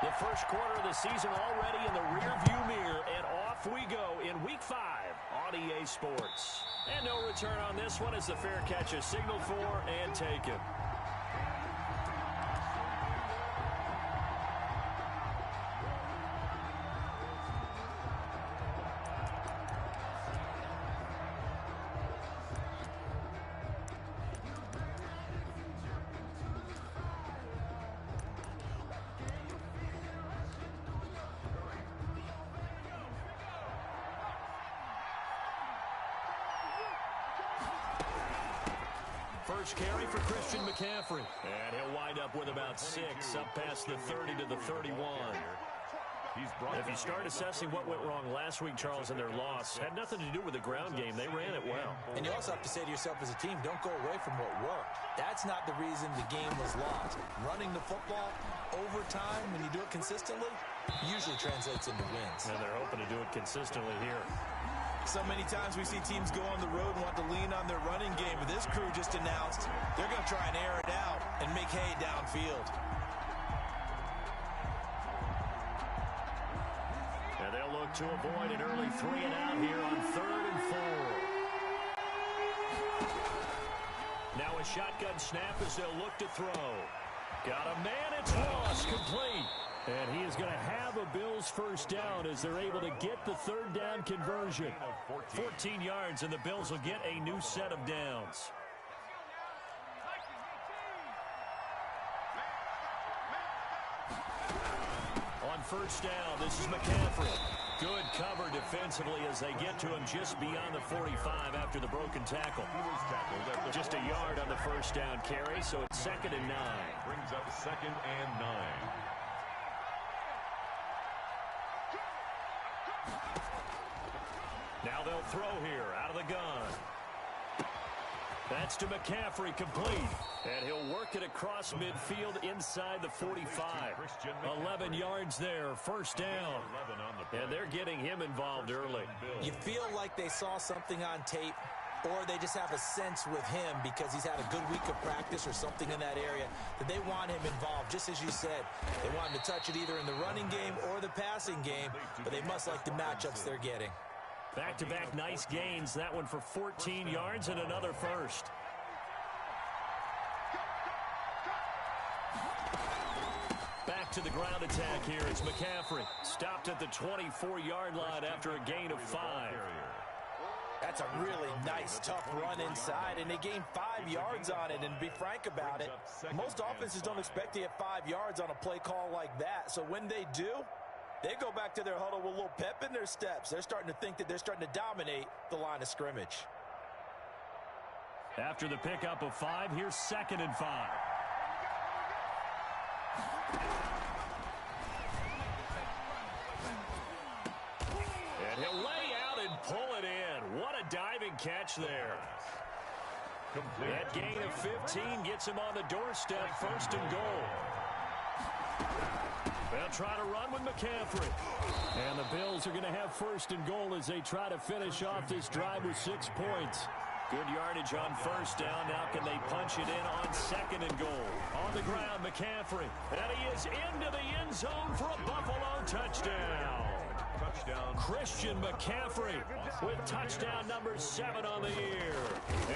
The first quarter of the season already in the rearview mirror, and off we go in Week 5 on EA Sports. And no return on this one as the fair catch is signaled for and taken. First carry for Christian McCaffrey. And he'll wind up with about 6, up past the 30 to the 31. If you start assessing what went wrong last week, Charles, in their loss, had nothing to do with the ground game. They ran it well. And you also have to say to yourself as a team, don't go away from what worked. That's not the reason the game was lost. Running the football over time, when you do it consistently, usually translates into wins. And they're hoping to do it consistently here. So many times we see teams go on the road and want to lean on their running game, but this crew just announced they're going to try and air it out and make hay downfield. And they'll look to avoid an early 3 and out here on 3rd and 4. Now a shotgun snap as they'll look to throw. Got a man, it's lost, complete. And he is going to have a Bills first down as they're able to get the 3rd down conversion. 14 yards, and the Bills will get a new set of downs. On first down, this is McCaffrey. Good cover defensively as they get to him just beyond the 45 after the broken tackle. Just a yard on the first down carry, so it's 2nd and 9. Brings up 2nd and 9. Now they'll throw here out of the gun. That's to McCaffrey, complete. And he'll work it across midfield inside the 45. 11 yards there, first down. And they're getting him involved early. You feel like they saw something on tape, or they just have a sense with him because he's had a good week of practice or something in that area that they want him involved. Just as you said, they want him to touch it either in the running game or the passing game, but they must like the matchups they're getting. Back-to-back nice gains. That one for 14 yards and another first. Back to the ground attack here. It's McCaffrey. Stopped at the 24-yard line after a gain of 5. That's a really nice, tough run inside, and they gained 5 yards on it. And to be frank about it, most offenses don't expect to get 5 yards on a play call like that. So when they do, they go back to their huddle with a little pep in their steps. They're starting to think that they're starting to dominate the line of scrimmage. After the pickup of 5, here's 2nd and 5. And he'll lay out and pull it in. What a diving catch there. That gain of 15 gets him on the doorstep, 1st and goal. They'll try to run with McCaffrey. And the Bills are going to have 1st and goal as they try to finish off this drive with 6 points. Good yardage on first down. Now can they punch it in on 2nd and goal? On the ground, McCaffrey. And he is into the end zone for a Buffalo touchdown. Christian McCaffrey with touchdown number 7 on the year.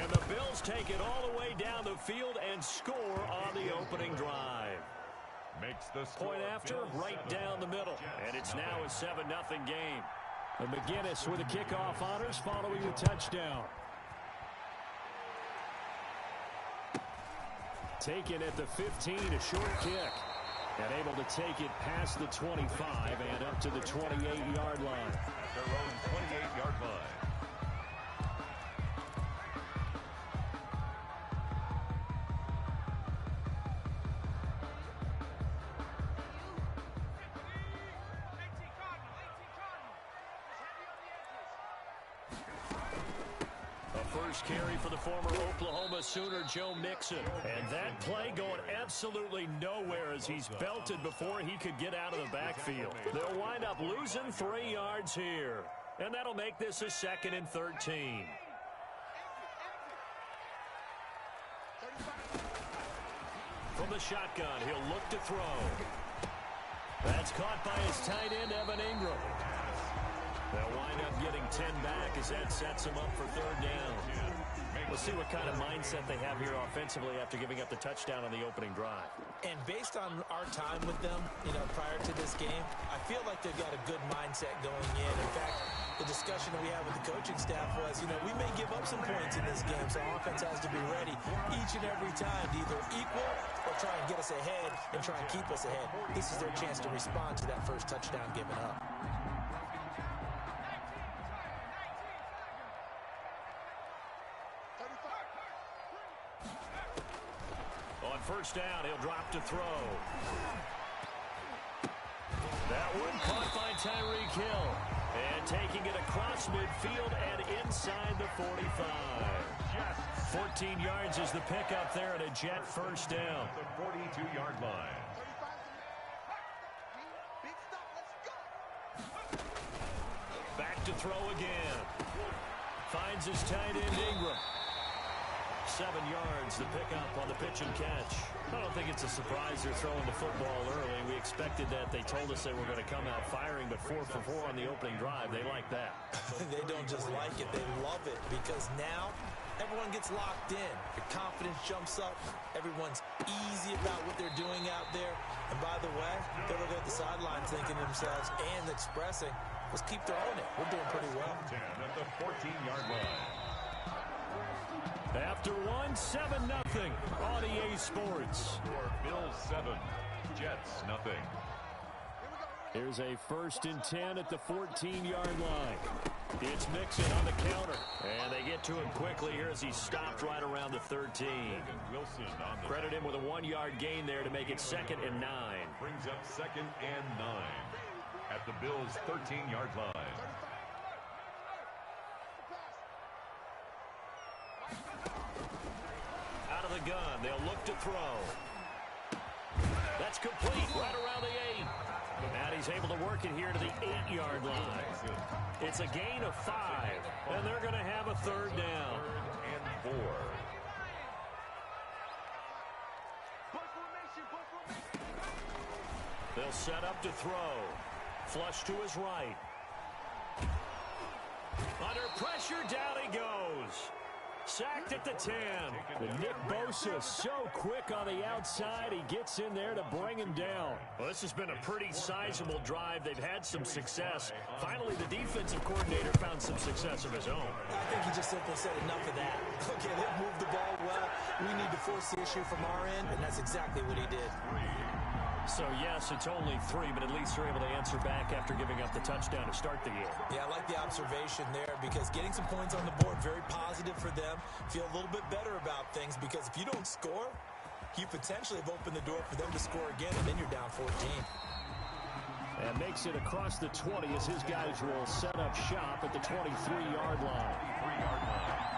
And the Bills take it all the way down the field and score on the opening drive. Makes the Point after, right down the middle. And it's now a 7-0 game. And McGinnis with the kickoff honors following the touchdown. Taken at the 15, a short kick. And able to take it past the 25 and up to the 28-yard line. Their own 28-yard line. First carry for the former Oklahoma Sooner, Joe Mixon. And that play going absolutely nowhere as he's belted before he could get out of the backfield. They'll wind up losing 3 yards here. And that'll make this a 2nd and 13. From the shotgun, he'll look to throw. That's caught by his tight end, Evan Ingram. They'll wind up getting 10 back as that sets them up for third down. We'll see what kind of mindset they have here offensively after giving up the touchdown on the opening drive. And based on our time with them, prior to this game, I feel like they've got a good mindset going in. In fact, the discussion that we had with the coaching staff was, we may give up some points in this game, so offense has to be ready each and every time to either equal or try and get us ahead and try and keep us ahead. This is their chance to respond to that first touchdown given up. On first down, he'll drop to throw. That one caught by Tyreek Hill. And taking it across midfield and inside the 45. 14 yards is the pickup there and a Jet first down. The 42-yard line. Back to throw again. Finds his tight end Ingram. 7 yards, the pickup on the pitch and catch. I don't think it's a surprise they're throwing the football early. We expected that. They told us they were going to come out firing, but 4 for 4 on the opening drive. They like that. They don't just like it, they love it, because now everyone gets locked in. Your confidence jumps up. Everyone's easy about what they're doing out there. And by the way, they're looking at the sidelines thinking to themselves and expressing, let's keep throwing it. We're doing pretty well. 10 at the 14-yard line. After 7-0 on EA Sports. Bills 7, Jets nothing. Here's a 1st and 10 at the 14-yard line. It's Mixon on the counter. And they get to him quickly here as he stopped right around the 13. Wilson on the Credit him with a 1-yard gain there to make it 2nd and 9. brings up 2nd and 9 at the Bills' 13-yard line. Out of the gun, they'll look to throw. That's complete right around the 8. And he's able to work it here to the 8-yard line. It's a gain of 5, and they're going to have a 3rd down. 3rd and 4. They'll set up to throw. Flush to his right. Under pressure, down he goes. Sacked at the 10. And Nick Bosa so quick on the outside. He gets in there to bring him down. Well, this has been a pretty sizable drive. They've had some success. Finally, the defensive coordinator found some success of his own. I think he just simply said enough of that. Okay, they've moved the ball well. We need to force the issue from our end, and that's exactly what he did. So, yes, it's only 3, but at least they're able to answer back after giving up the touchdown to start the game. Yeah, I like the observation there because getting some points on the board, very positive for them. Feel a little bit better about things because if you don't score, you potentially have opened the door for them to score again, and then you're down 14. And makes it across the 20 as his guys will set up shop at the 23-yard line. 3-yard line.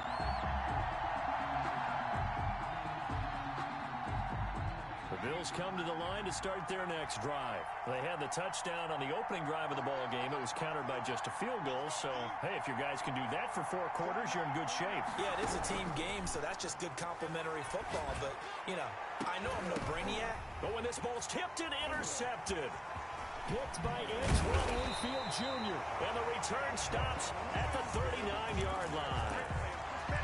The Bills come to the line to start their next drive. They had the touchdown on the opening drive of the ball game. It was countered by just a field goal. So, hey, if your guys can do that for 4 quarters, you're in good shape. Yeah, it is a team game, so that's just good complimentary football. But, I know I'm no brainiac. But when this ball's tipped and intercepted. Picked by Antoine Winfield Jr. And the return stops at the 39-yard line.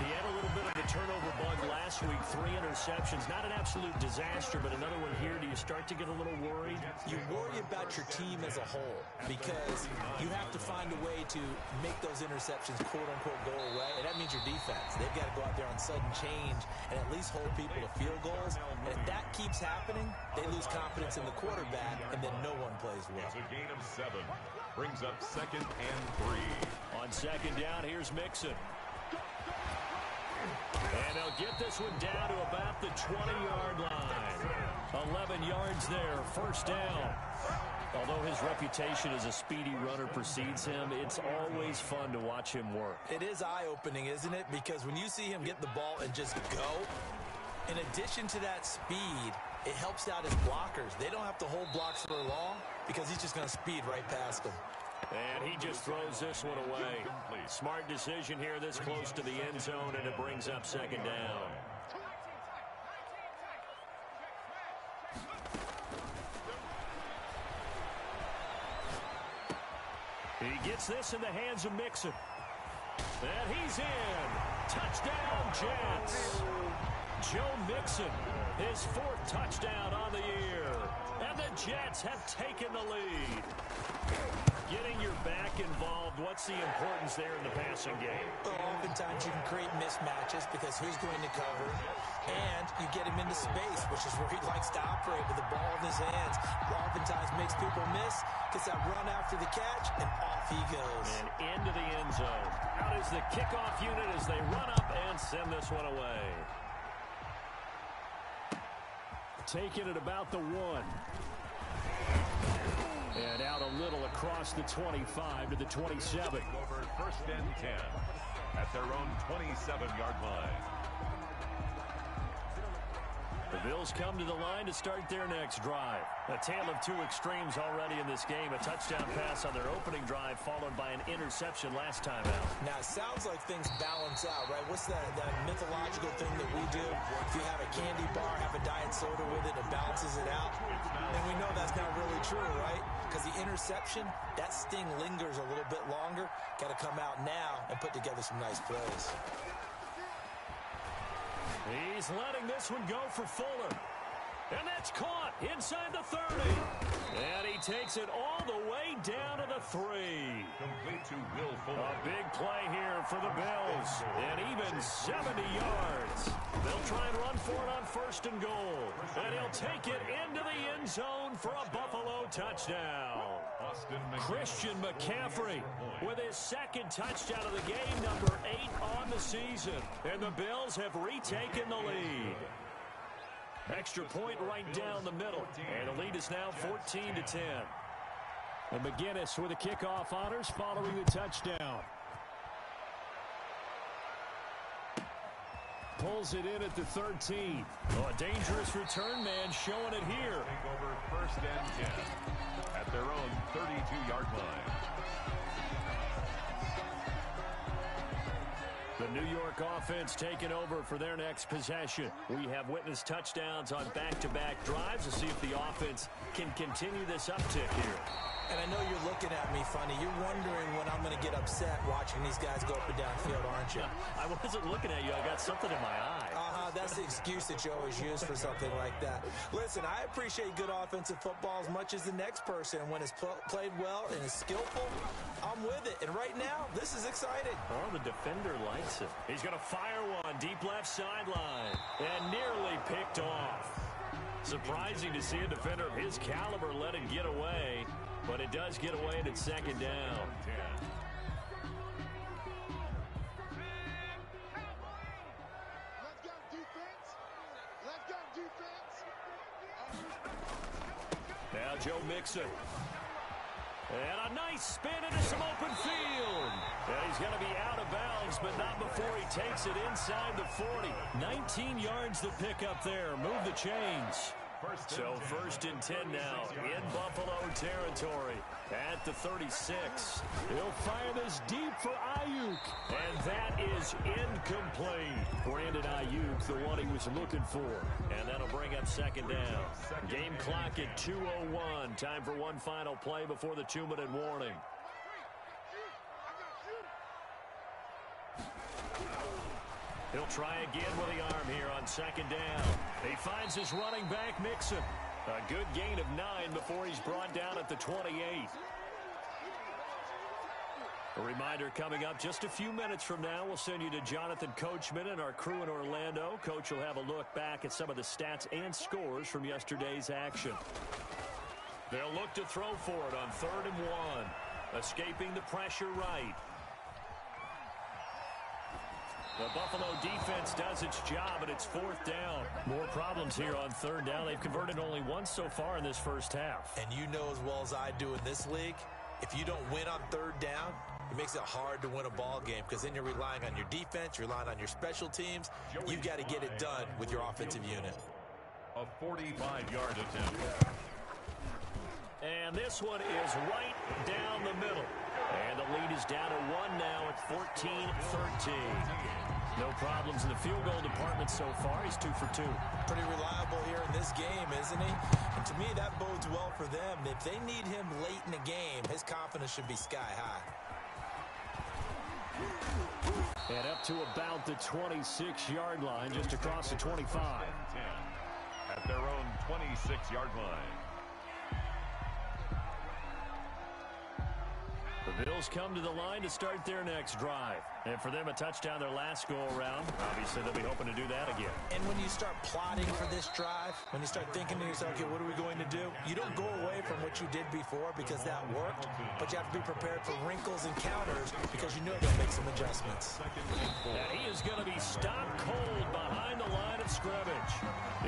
He had a little bit of the turnover bug last week, 3 interceptions. Not an absolute disaster, but another one here. Do you start to get a little worried? You worry about your team as a whole because you have to find a way to make those interceptions, quote-unquote, go away, and that means your defense. They've got to go out there on sudden change and at least hold people to field goals. And if that keeps happening, they lose confidence in the quarterback, and then no one plays well. It's a gain of 7. Brings up 2nd and 3. On 2nd down, here's Mixon. And they'll get this one down to about the 20-yard line. 11 yards there, 1st down. Although his reputation as a speedy runner precedes him, it's always fun to watch him work. It is eye-opening, isn't it? Because when you see him get the ball and just go, in addition to that speed, it helps out his blockers. They don't have to hold blocks for long because he's just going to speed right past them. And he just throws this one away. Smart decision here this close to the end zone, and it brings up 2nd down. He gets this in the hands of Mixon. And he's in. Touchdown, Jets. Joe Mixon, his 4th touchdown on the year. And the Jets have taken the lead. Getting your back involved, what's the importance there in the passing game? Well, oftentimes you can create mismatches because who's going to cover, and you get him into space, which is where he likes to operate with the ball in his hands. Oftentimes makes people miss, gets that run after the catch, and off he goes. And into the end zone. Out is the kickoff unit as they run up and send this one away. Taking it about the 1. And out a little across the 25 to the 27. Over 1st and 10 at their own 27-yard line. The Bills come to the line to start their next drive. A tale of 2 extremes already in this game. A touchdown pass on their opening drive, followed by an interception last time out. Now, it sounds like things balance out, right? What's that mythological thing that we do? If you have a candy bar, have a diet soda with it, it balances it out. And we know that's not really true, right? Because the interception, that sting lingers a little bit longer. Got to come out now and put together some nice plays. He's letting this one go for Fuller. And that's caught inside the 30. And he takes it all the way down to the 3. Complete to Will Fuller. A big play here for the Bills. And even 70 yards. They'll try and run for it on 1st and goal. And he'll take it into the end zone for a Buffalo touchdown. Christian McCaffrey with his 2nd touchdown of the game, number 8 on the season. And the Bills have retaken the lead. Extra point right down the middle. And the lead is now 14-10. And McGinnis with the kickoff honors following the touchdown. Pulls it in at the 13. Oh, a dangerous return man showing it here. Take over 1st and 10 at their own 32-yard line. The New York offense taking over for their next possession. We have witnessed touchdowns on back-to-back drives to see if the offense can continue this uptick here. And I know you're looking at me funny. You're wondering when I'm going to get upset watching these guys go up and down the field, aren't you? I wasn't looking at you. I got something in my eye. That's the excuse that you always use for something like that. Listen, I appreciate good offensive football as much as the next person. And when it's played well and is skillful, I'm with it. And right now, this is exciting. Oh, the defender likes it. He's going to fire one deep left sideline and nearly picked off. Surprising to see a defender of his caliber let it get away. But it does get away and it's 2nd down. Now Joe Mixon. And a nice spin into some open field. And he's going to be out of bounds, but not before he takes it inside the 40. 19 yards to pick up there. Move the chains. So 1st and 10 now in Buffalo territory at the 36. He'll fire this deep for Ayuk, and that is incomplete. Brandon Ayuk, the one he was looking for, and that'll bring up 2nd down. Game clock at 2:01. Time for one final play before the 2-minute warning. He'll try again with the arm here on 2nd down. He finds his running back, Mixon. A good gain of 9 before he's brought down at the 28. A reminder coming up just a few minutes from now, we'll send you to Jonathan Coachman and our crew in Orlando. Coach will have a look back at some of the stats and scores from yesterday's action. They'll look to throw for it on 3rd and 1. Escaping the pressure right. The Buffalo defense does its job, and it's 4th down. More problems here on 3rd down. They've converted only once so far in this first half. And you know as well as I do in this league, if you don't win on 3rd down, it makes it hard to win a ball game because then you're relying on your defense, you're relying on your special teams. You've got to get it done with your offensive unit. A 45-yard attempt. And this one is right down the middle. And the lead is down to 1 now at 14-13. No problems in the field goal department so far. He's 2 for 2. Pretty reliable here in this game, isn't he? And to me, that bodes well for them. If they need him late in the game, his confidence should be sky high. And up to about the 26-yard line, just across the 25. 10 at their own 26-yard line. The Bills come to the line to start their next drive. And for them, a touchdown their last go-around. Obviously, they'll be hoping to do that again. And when you start plotting for this drive, when you start thinking to yourself, okay, what are we going to do? You don't go away from what you did before because that worked, but you have to be prepared for wrinkles and counters because you know they'll make some adjustments. And he is going to be stopped cold behind the line of scrimmage.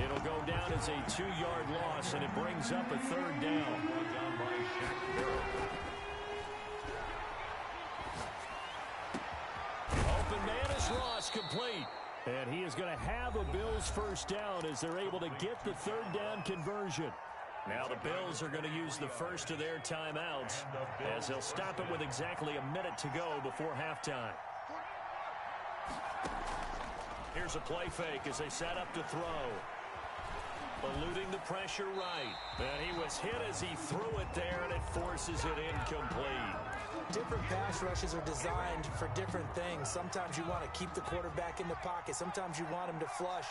It'll go down as a 2-yard loss, and it brings up a 3rd down. Open man is Ross, complete. And he is going to have a Bills first down as they're able to get the 3rd down conversion. Now the Bills are going to use the first of their timeouts as they'll stop it with exactly a minute to go before halftime. Here's a play fake as they set up to throw. Eluding the pressure right. And he was hit as he threw it there, and it forces it incomplete. Different pass rushes are designed for different things. Sometimes you want to keep the quarterback in the pocket. Sometimes you want him to flush.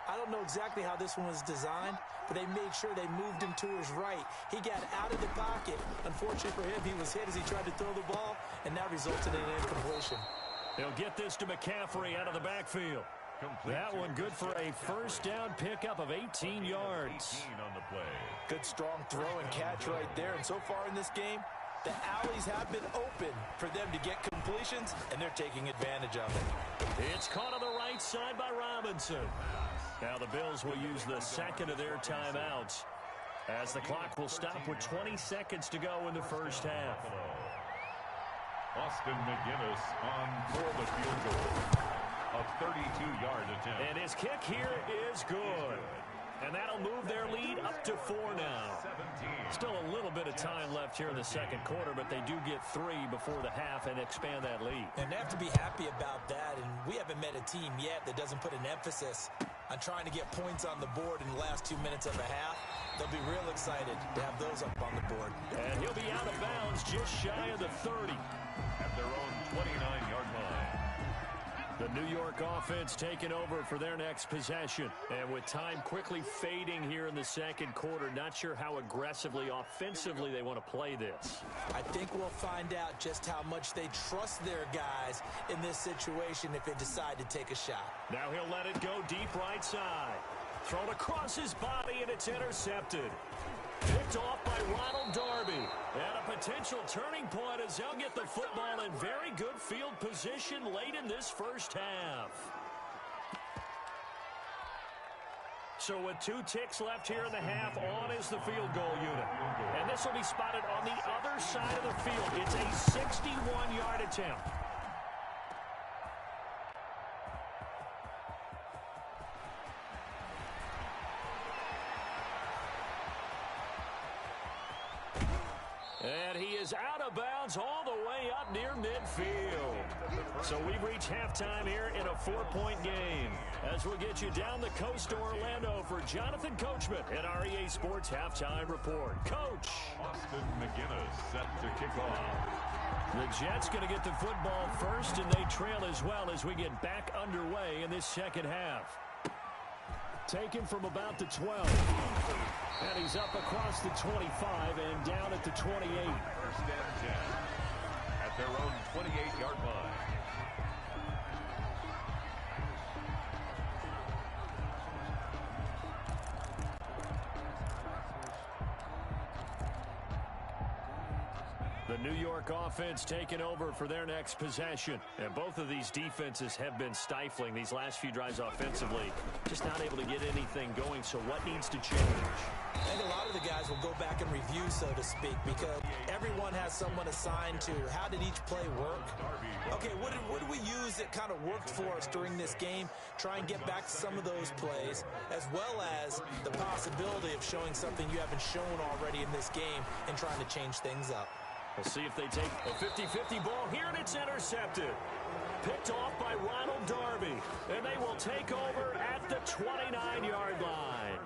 I don't know exactly how this one was designed, but they made sure they moved him to his right. He got out of the pocket. Unfortunately for him, he was hit as he tried to throw the ball, and that resulted in an incompletion. They'll get this to McCaffrey out of the backfield. That one good for a first down pickup of 18 yards. 18 on the play. Good strong throw and catch right there. And so far in this game, the alleys have been open for them to get completions, and they're taking advantage of it. It's caught on the right side by Robinson. Now the Bills will use the second of their timeouts as the clock will stop with 20 seconds to go in the first half. Austin McGinnis on for the field goal. A 32-yard attempt. And his kick here is good. And that'll move their lead up to 4 now. 17. Still a little bit of time left here in the second quarter, but they do get 3 before the half and expand that lead. And they have to be happy about that. And we haven't met a team yet that doesn't put an emphasis on trying to get points on the board in the last 2 minutes of a half. They'll be real excited to have those up on the board. And he'll be out of bounds just shy of the 30. At their own 29-yard line. The New York offense taking over for their next possession. And with time quickly fading here in the second quarter, not sure how aggressively, offensively they want to play this. I think we'll find out just how much they trust their guys in this situation if they decide to take a shot. Now he'll let it go deep right side. Thrown across his body, and it's intercepted. Picked off by Ronald Darby. And a potential turning point as they'll get the football in very good field position late in this first half. So with 2 ticks left here in the half, on is the field goal unit. And this will be spotted on the other side of the field. It's a 61-yard attempt. And he is out of bounds all the way up near midfield. So we've reached halftime here in a 4-point game. As we'll get you down the coast to Orlando for Jonathan Coachman at our EA Sports Halftime Report. Coach. Austin McGinnis set to kick off. The Jets going to get the football first, and they trail as well as we get back underway in this second half. Taken from about the 12. And he's up across the 25 and down at the 28. First and 10 at their own 28-yard line. The New York offense taking over for their next possession. And both of these defenses have been stifling these last few drives offensively. Just not able to get anything going, so what needs to change? I think a lot of the guys will go back and review, so to speak, because everyone has someone assigned to how did each play work. Okay, what did we use that kind of worked for us during this game? Try and get back to some of those plays, as well as the possibility of showing something you haven't shown already in this game and trying to change things up. We'll see if they take a 50-50 ball here, and it's intercepted. Picked off by Ronald Darby. And they will take over at the 29-yard line.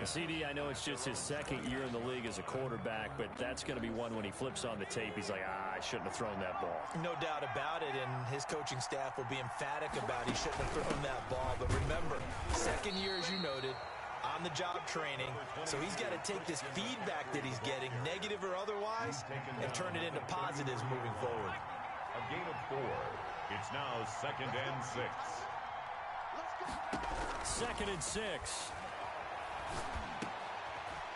CD, I know it's just his second year in the league as a quarterback, but that's going to be one when he flips on the tape. He's like, I shouldn't have thrown that ball. No doubt about it, and his coaching staff will be emphatic about he shouldn't have thrown that ball. But remember, second year, as you noted, on-the-job training, so he's got to take this feedback that he's getting, negative or otherwise, and turn it into positives moving forward. A gain of 4. It's now 2nd and 6. 2nd and 6.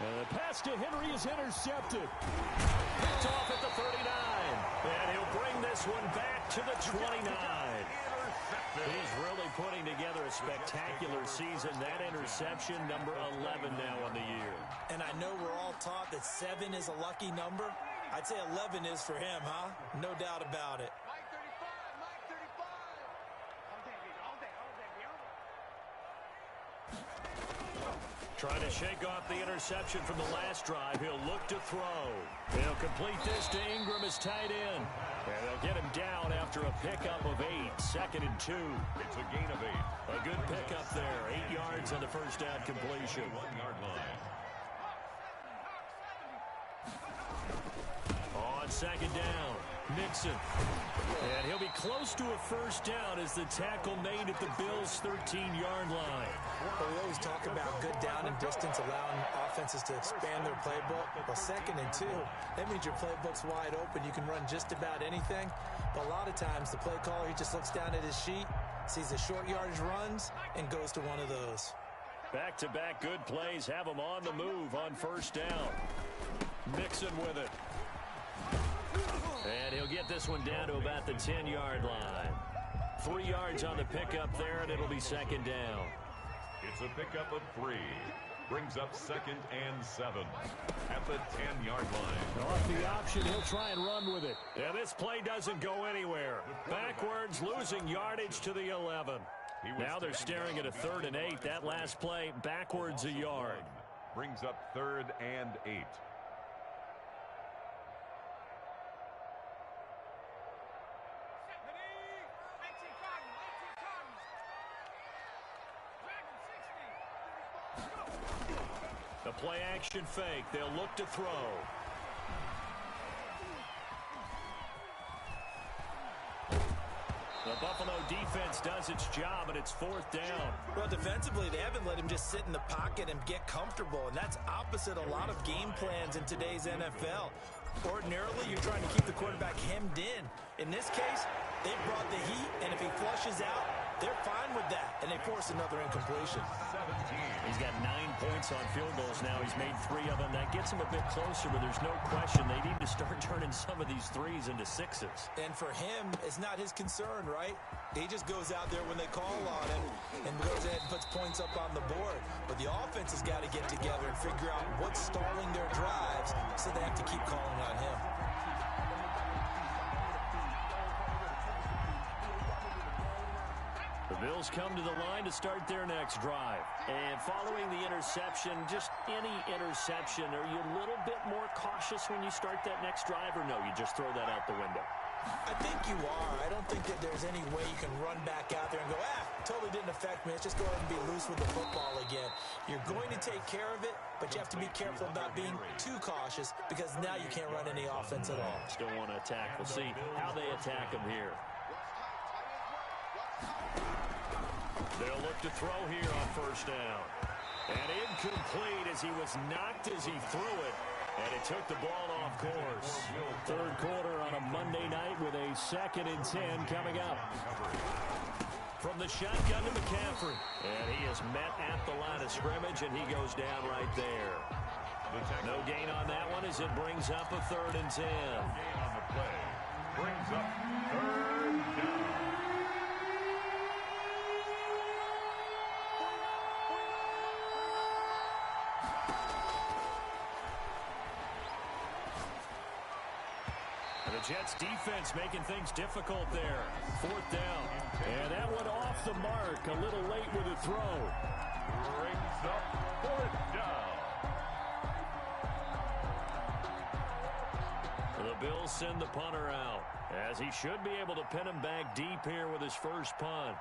The pass to Henry is intercepted. Picked off at the 39. And he'll bring this one back to the 29. He's really putting together a spectacular season. That interception, number 11 now on the year. And I know we're all taught that 7 is a lucky number. I'd say 11 is for him, huh? No doubt about it. Trying to shake off the interception from the last drive. He'll look to throw. He'll complete this to Ingram as tight end. And they'll get him down after a pickup of 8. 2nd and 2. It's a gain of 8. A good pickup there. 8 yards on the first down completion. 1-yard line. On 2nd down, Mixon. And he'll be close to a first down as the tackle made at the Bills' 13-yard line. Well, we always talk about good down and distance, allowing offenses to expand their playbook. Well, 2nd and 2, that means your playbook's wide open. You can run just about anything. But a lot of times, the play caller, he just looks down at his sheet, sees the short yardage runs, and goes to one of those. Back-to-back good plays have him on the move on first down. Mixon with it. And he'll get this one down to about the 10-yard line. 3 yards on the pickup there, and it'll be 2nd down. It's a pickup of 3. Brings up 2nd and 7 at the 10-yard line. Off the option, he'll try and run with it. And this play doesn't go anywhere. Backwards, losing yardage to the 11. Now they're staring at a 3rd and 8. That last play, backwards a yard. Brings up 3rd and 8. The play action fake. They'll look to throw. The Buffalo defense does its job, and it's 4th down. Well, defensively, they haven't let him just sit in the pocket and get comfortable, and that's opposite a lot of game plans in today's NFL. Ordinarily, you're trying to keep the quarterback hemmed in. In this case, they brought the heat, and if he flushes out, they're fine with that, and they force another incompletion. He's got 9 points on field goals now. He's made 3 of them. That gets him a bit closer, but there's no question they need to start turning some of these 3s into 6s. And for him, it's not his concern, right? He just goes out there when they call on him and goes ahead and puts points up on the board. But the offense has got to get together and figure out what's stalling their drives, so they have to keep calling on him. The Bills come to the line to start their next drive. And following the interception, just any interception, are you a little bit more cautious when you start that next drive, or no, you just throw that out the window? I think you are. I don't think that there's any way you can run back out there and go, totally didn't affect me. Let's just go ahead and be loose with the football again. You're going to take care of it, but you have to be careful about being too cautious because now you can't run any offense at all. Still want to attack. We'll see how they attack him here. They'll look to throw here on first down. And incomplete as he was knocked as he threw it. And it took the ball off course. 3rd quarter on a Monday night with a 2nd and 10 coming up. From the shotgun to McCaffrey. And he is met at the line of scrimmage, and he goes down right there. No gain on that one as it brings up a 3rd and 10. Gain on the play. Brings up 3rd down. The Jets defense making things difficult there. 4th down. And that one off the mark. A little late with a throw. Brings up 4th down. The Bills send the punter out. as he should be able to pin him back deep here with his first punt.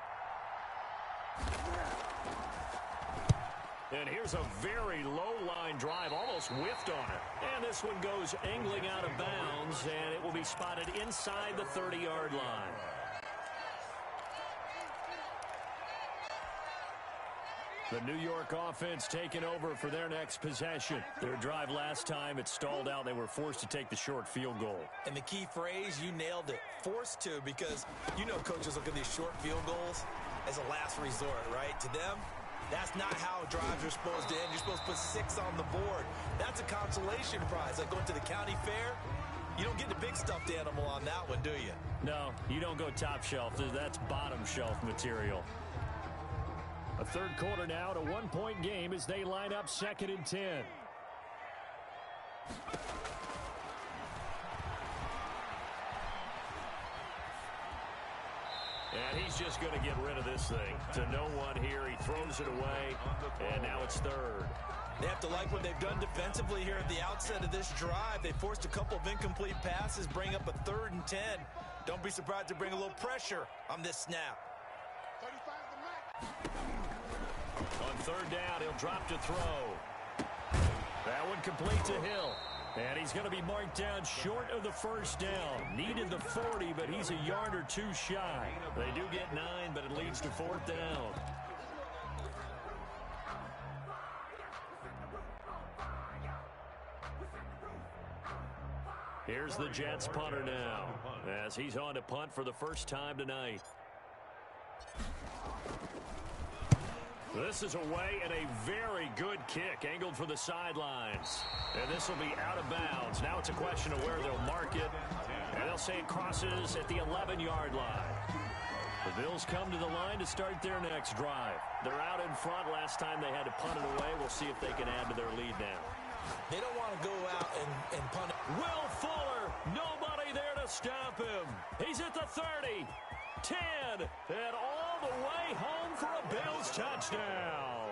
And here's a very low-line drive, almost whiffed on it. And this one goes angling out of bounds, and it will be spotted inside the 30-yard line. The New York offense taking over for their next possession. Their drive last time, it stalled out. They were forced to take the short field goal. And the key phrase, you nailed it, forced to, because you know coaches look at these short field goals as a last resort, right? To them, that's not how drives are supposed to end. You're supposed to put 6 on the board. That's a consolation prize. Like going to the county fair, you don't get the big stuffed animal on that one, do you? No, you don't go top shelf. That's bottom shelf material. A third quarter now, at a one-point game as they line up 2nd and 10. And he's just going to get rid of this thing. To no one here. He throws it away, and now it's 3rd. They have to like what they've done defensively here at the outset of this drive. They forced a couple of incomplete passes, bring up a 3rd and 10. Don't be surprised to bring a little pressure on this snap. On 3rd down, he'll drop to throw. That one complete to Hill. And he's going to be marked down short of the first down. Needed the 40, but he's a yard or 2 shy. They do get 9, but it leads to 4th down. Here's the Jets punter now, as he's on to punt for the first time tonight. This is away and a very good kick, angled for the sidelines. And this will be out of bounds. Now it's a question of where they'll mark it. And they'll say it crosses at the 11-yard line. The Bills come to the line to start their next drive. They're out in front. Last time they had to punt it away. We'll see if they can add to their lead now. They don't want to go out and punt it. Will Fuller, nobody there to stop him. He's at the 30. 10, and all the way home for a Bills touchdown.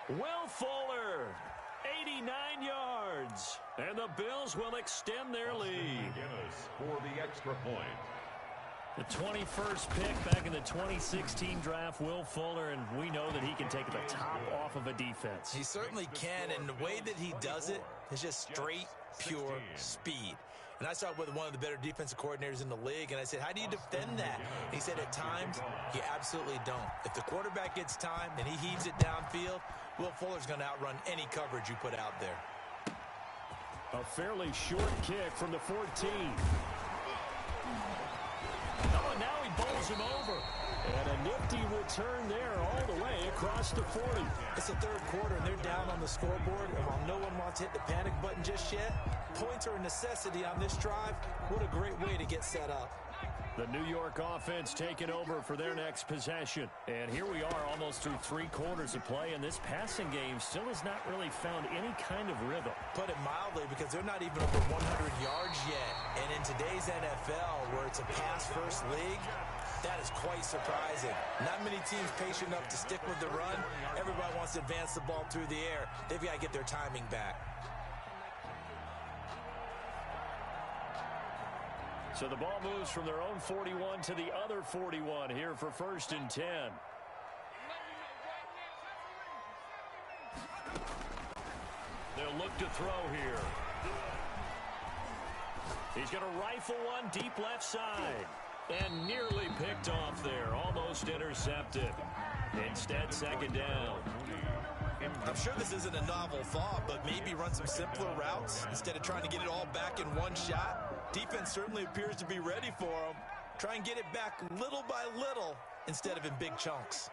Will Fuller, 89 yards, and the Bills will extend their lead. For the extra point. The 21st pick back in the 2016 draft, Will Fuller, and we know that he can take the top off of a defense. He certainly can, and the way that he does it is just straight, pure speed. And I saw it with one of the better defensive coordinators in the league, and I said, how do you defend that? And he said, at times, you absolutely don't. If the quarterback gets time and he heaves it downfield, Will Fuller's going to outrun any coverage you put out there. A fairly short kick from the 14. Oh, and now he bowls him over. And a nifty return there all the way across the 40. It's the 3rd quarter, and they're down on the scoreboard. And while no one wants to hit the panic button just yet, points are a necessity on this drive. What a great way to get set up. The New York offense taking over for their next possession. And here we are almost through 3 quarters of play, and this passing game still has not really found any kind of rhythm. Put it mildly, because they're not even over 100 yards yet. And in today's NFL, where it's a pass-first league, that is quite surprising. Not many teams patient enough to stick with the run. Everybody wants to advance the ball through the air. They've got to get their timing back. So the ball moves from their own 41 to the other 41 here for 1st and 10. They'll look to throw here. He's going to rifle one deep left side. And nearly picked off there. Almost intercepted. Instead, 2nd down. I'm sure this isn't a novel thought, but maybe run some simpler routes instead of trying to get it all back in one shot. Defense certainly appears to be ready for them. Try and get it back little by little instead of in big chunks.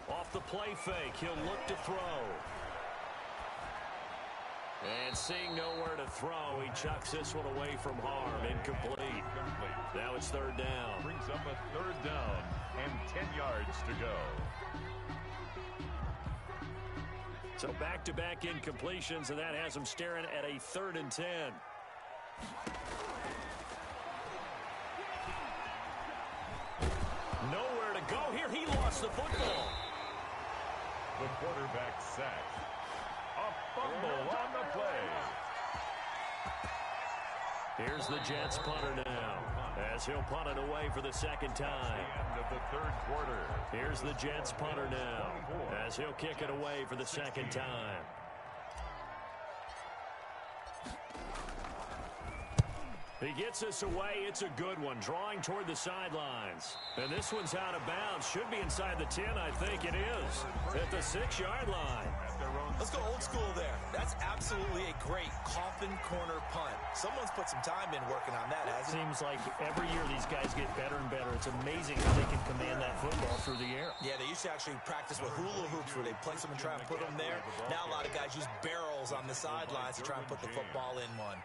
Off the play fake, he'll look to throw. And seeing nowhere to throw, he chucks this one away from harm. Incomplete. Now it's 3rd down. Brings up a 3rd down and 10 yards to go. So back-to-back incompletions, and that has them staring at a 3rd and 10. Nowhere to go here. He lost the football. The quarterback sacked. A fumble on the play. Here's the Jets punter now, as he'll punt it away for the second time. End of the third quarter. Here's the Jets punter now, as he'll kick it away for the second time. He gets us away. It's a good one, drawing toward the sidelines. And this one's out of bounds. Should be inside the 10, I think it is, at the 6-yard line. Let's go old school there. That's absolutely a great coffin corner punt. Someone's put some time in working on that, hasn't it? Seems like every year these guys get better and better. It's amazing how they can command that football through the air. Yeah, they used to actually practice with hula hoops where they place them and try and put them there. Now a lot of guys use barrels on the sidelines to try and put the football in one.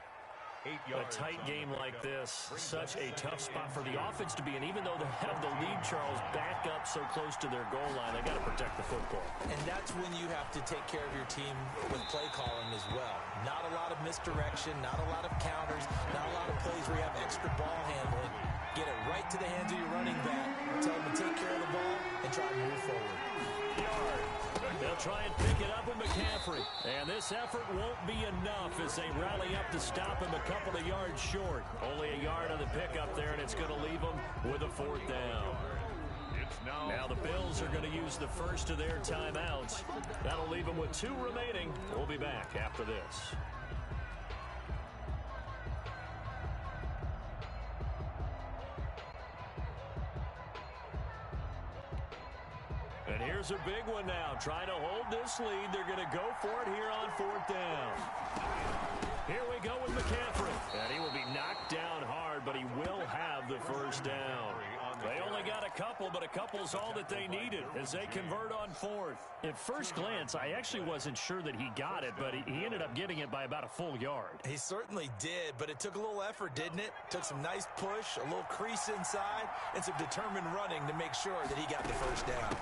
A tight game like this, such a tough spot for the offense to be in. Even though they have the lead, Charles, back up so close to their goal line, they got to protect the football. And that's when you have to take care of your team with play calling as well. Not a lot of misdirection, not a lot of counters, not a lot of plays where you have extra ball handling. Get it right to the hands of your running back, tell them to take care of the ball, and try to move forward. They'll try and pick it up with McCaffrey. And this effort won't be enough as they rally up to stop him a couple of yards short. Only a yard on the pickup there, and it's going to leave them with a 4th down. Now the Bills are going to use the first of their timeouts. That'll leave them with 2 remaining. We'll be back after this. And here's a big one now. Trying to hold this lead. They're going to go for it here on 4th down. Here we go with McCaffrey. And he will be knocked down hard, but he will have the first down. They only got a couple, but a couple's all that they needed as they convert on 4th. At first glance, I actually wasn't sure that he got it, but he ended up getting it by about a full yard. He certainly did, but it took a little effort, didn't it? Took some nice push, a little crease inside, and some determined running to make sure that he got the first down.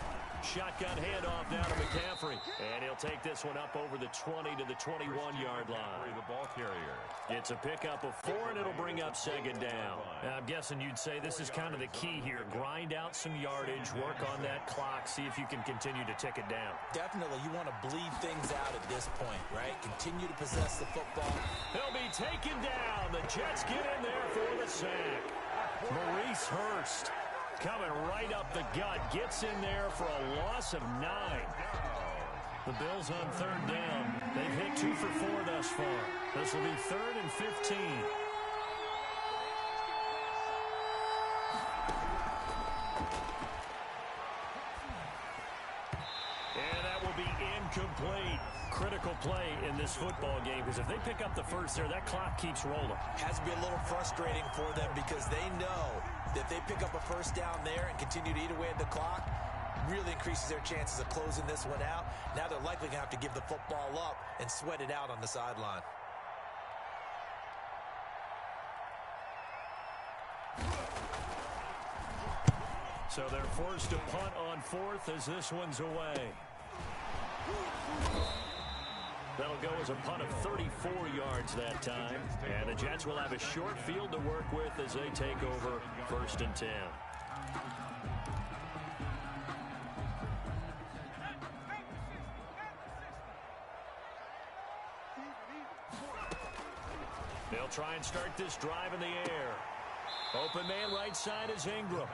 Shotgun handoff now to McCaffrey. And he'll take this one up over the 20 to the 21-yard line. The ball carrier. It's a pickup of 4, and it'll bring up 2nd down. I'm guessing you'd say this is kind of the key here. Grind out some yardage, work on that clock, see if you can continue to tick it down. Definitely, you want to bleed things out at this point, right? Continue to possess the football. He'll be taken down. The Jets get in there for the sack. Maurice Hurst coming right up the gut, gets in there for a loss of 9. The Bills on 3rd down. They've hit 2 for 4 thus far. This will be 3rd and 15. And that will be incomplete. Critical play in this football game, because if they pick up the first there, that clock keeps rolling. Has to be a little frustrating for them because they know that if they pick up a first down there and continue to eat away at the clock, really increases their chances of closing this one out. Now they're likely going to have to give the football up and sweat it out on the sideline. So they're forced to punt on 4th as this one's away. That'll go as a punt of 34 yards that time. And the Jets will have a short field to work with as they take over 1st and 10. They'll try and start this drive in the air. Open man right side is Ingram.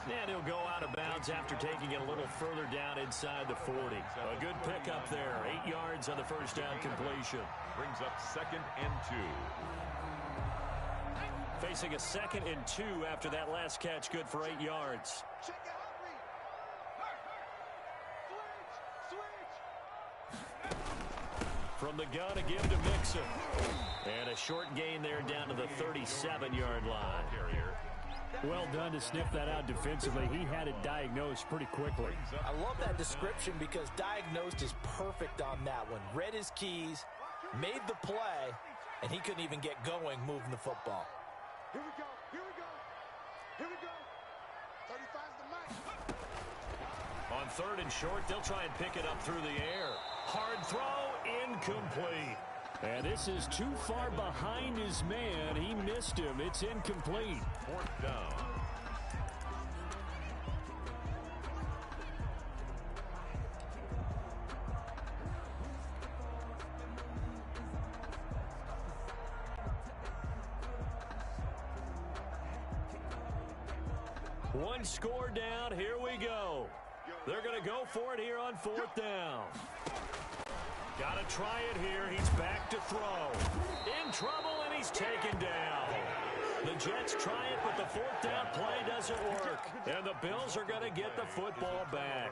And he'll go out of bounds after taking it a little further down inside the 40. A good pickup there. 8 yards on the first down completion. Brings up 2nd and 2. Facing a 2nd and 2 after that last catch. Good for 8 yards. From the gun, a give to Mixon. And a short gain there down to the 37-yard line. Well done to sniff that out defensively. He had it diagnosed pretty quickly. I love that description because diagnosed is perfect on that one. Read his keys, made the play, and he couldn't even get going moving the football. Here we go. Here we go. Here we go. 35's the max. On 3rd and short, they'll try and pick it up through the air. Hard throw, incomplete. And this is too far behind his man. He missed him. It's incomplete. 4th down. One score down. Here we go. They're going to go for it here on 4th down. Got to try it here. He's back to throw. In trouble, and he's taken down. The Jets try it, but the 4th down play doesn't work. And the Bills are going to get the football back.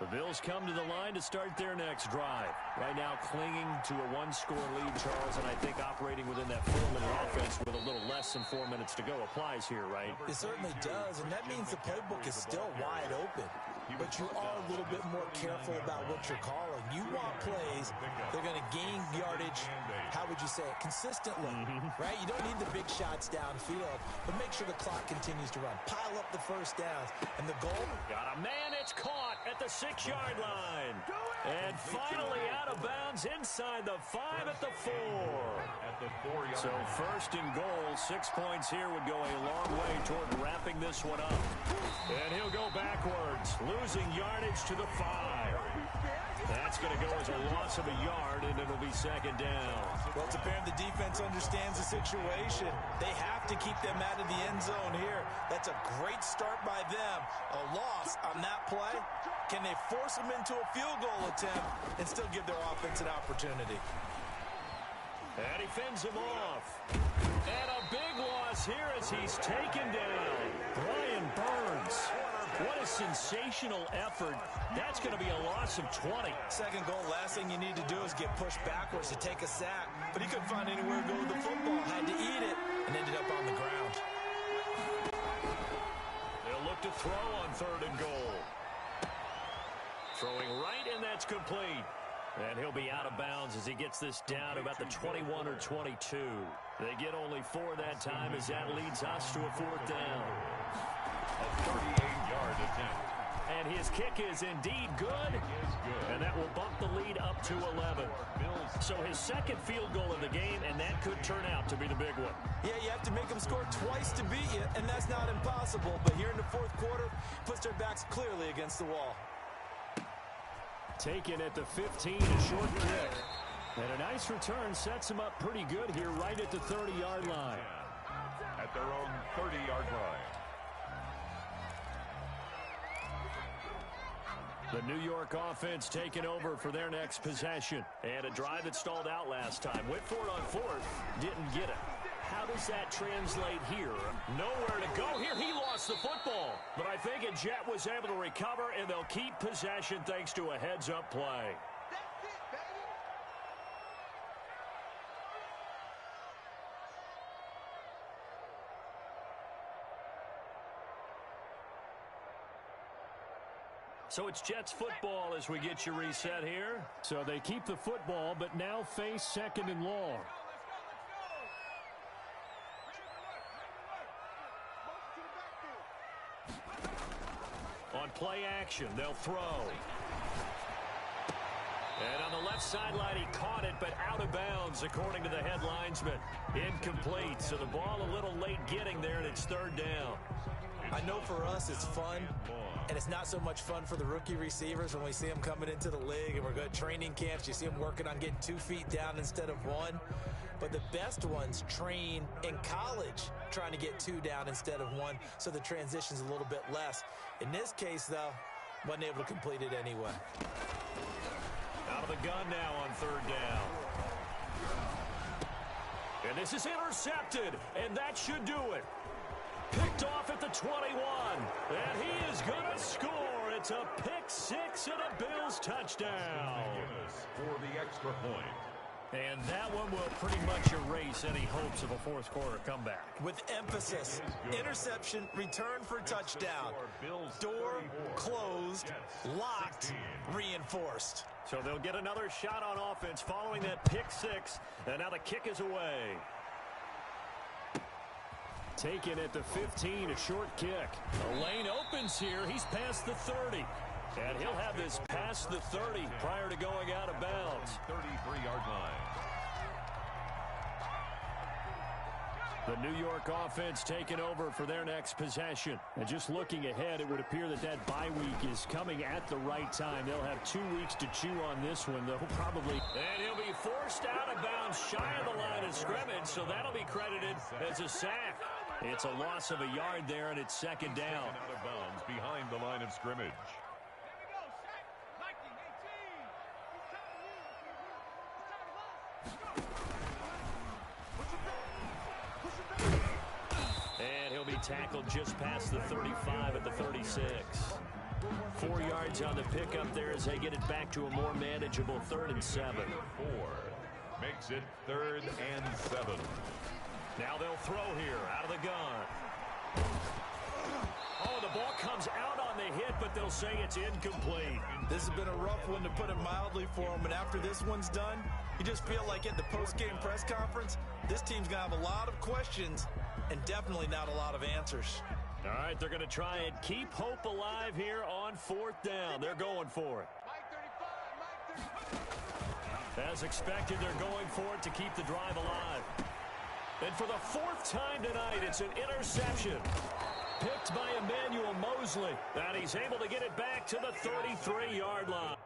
The Bills come to the line to start their next drive. Right now clinging to a one-score lead, Charles, and I think operating within that 4-minute offense with a little less than 4 minutes to go applies here, right? It certainly does, and that means the playbook is still wide open. But you are a little bit more careful about what you're calling. You want plays that are going to gain yardage, how would you say it, consistently, right? You don't need the big shots downfield, but make sure the clock continues to run. Pile up the first downs. And the goal? Got a man, it's caught at the 6-yard line. And finally out of bounds inside the 5 at the 4. So 1st and goal, 6 points here would go a long way toward wrapping this one up. And he'll go backwards, losing yardage to the 5. That's going to go as a loss of a yard, and it'll be 2nd down. Well, it's apparent the defense understands the situation. They have to keep them out of the end zone here. That's a great start by them. A loss on that play. Can they force them into a field goal attempt and still give their offense an opportunity? And he fends him off. And a big loss here as he's taken down. Brian Burns. What a sensational effort. That's going to be a loss of 20. 2nd goal, last thing you need to do is get pushed backwards to take a sack. But he couldn't find anywhere to go with the football. Had to eat it and ended up on the ground. They'll look to throw on 3rd and goal. Throwing right, and that's complete. And he'll be out of bounds as he gets this down to about the 21 or 22. They get only 4 that time as that leads us to a 4th down. A 38-yard attempt. And his kick is indeed good. And that will bump the lead up to 11. So his 2nd field goal of the game, and that could turn out to be the big one. Yeah, you have to make them score twice to beat you, and that's not impossible. But here in the 4th quarter, puts their backs clearly against the wall. Taken at the 15, a short kick. And a nice return sets him up pretty good here right at the 30-yard line. At their own 30-yard line. The New York offense taking over for their next possession. And a drive that stalled out last time. Went for it on 4th, didn't get it. How does that translate here? Nowhere to go here. He lost the football. But I think a Jet was able to recover, and they'll keep possession thanks to a heads-up play. So it's Jets football as we get you reset here. So they keep the football, but now face 2nd and long. On play action, they'll throw. And on the left sideline, he caught it, but out of bounds, according to the head linesman. Incomplete, so the ball a little late getting there, and it's 3rd down. I know for us it's fun, and it's not so much fun for the rookie receivers when we see them coming into the league, and we're going to training camps. You see them working on getting 2 feet down instead of 1. But the best ones train in college trying to get 2 down instead of 1, so the transition's a little bit less. In this case, though, wasn't able to complete it anyway. Out of the gun now on 3rd down. And this is intercepted, and that should do it. Picked off at the 21, and he is going to score. It's a pick 6 and a Bills touchdown. For the extra point. And that one will pretty much erase any hopes of a 4th quarter comeback. With emphasis, interception, return for touchdown. Door closed, locked, reinforced. So they'll get another shot on offense following that pick 6, and now the kick is away. Taken at the 15, a short kick. The lane opens here. He's past the 30. And he'll have this past the 30 prior to going out of bounds. 33-yard line. The New York offense taking over for their next possession. And just looking ahead, it would appear that that bye week is coming at the right time. They'll have 2 weeks to chew on this one, though, probably. And he'll be forced out of bounds shy of the line of scrimmage, so that'll be credited as a sack. It's a loss of a yard there, and it's second down. Out of bounds behind the line of scrimmage. And he'll be tackled just past the 35 at the 36. 4 yards on the pickup there as they get it back to a more manageable 3rd and 7. 4 makes it 3rd and 7. Now they'll throw here out of the gun. Oh, the ball comes out on the hit, but they'll say it's incomplete. This has been a rough one, to put it mildly, for them. And after this one's done, you just feel like at the post-game press conference, this team's going to have a lot of questions and definitely not a lot of answers. All right, they're going to try and keep hope alive here on 4th down. They're going for it. As expected, they're going for it to keep the drive alive. And for the 4th time tonight, it's an interception. Picked by Emmanuel Mosley. And he's able to get it back to the 33-yard line.